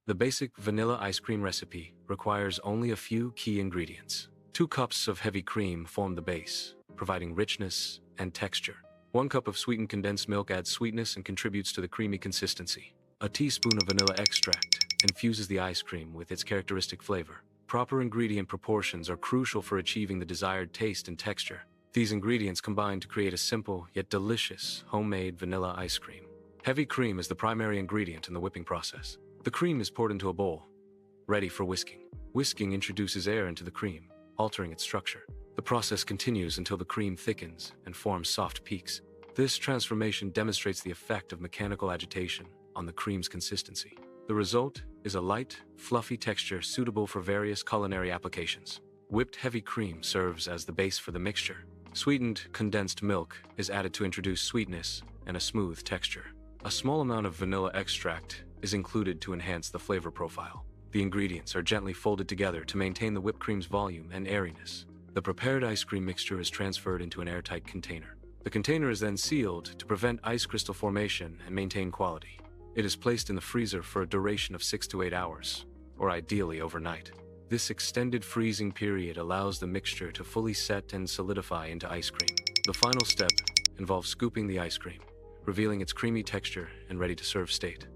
The basic vanilla ice cream recipe requires only a few key ingredients. 2 cups of heavy cream form the base, providing richness and texture. 1 cup of sweetened condensed milk adds sweetness and contributes to the creamy consistency. A teaspoon of vanilla extract infuses the ice cream with its characteristic flavor. Proper ingredient proportions are crucial for achieving the desired taste and texture. These ingredients combine to create a simple yet delicious homemade vanilla ice cream. Heavy cream is the primary ingredient in the whipping process. The cream is poured into a bowl, ready for whisking. Whisking introduces air into the cream, altering its structure. The process continues until the cream thickens and forms soft peaks. This transformation demonstrates the effect of mechanical agitation on the cream's consistency. The result is a light, fluffy texture suitable for various culinary applications. Whipped heavy cream serves as the base for the mixture. Sweetened condensed milk is added to introduce sweetness and a smooth texture. A small amount of vanilla extract is included to enhance the flavor profile. The ingredients are gently folded together to maintain the whipped cream's volume and airiness. The prepared ice cream mixture is transferred into an airtight container. The container is then sealed to prevent ice crystal formation and maintain quality. It is placed in the freezer for a duration of 6 to 8 hours, or ideally overnight. This extended freezing period allows the mixture to fully set and solidify into ice cream. The final step involves scooping the ice cream, revealing its creamy texture and ready-to-serve state.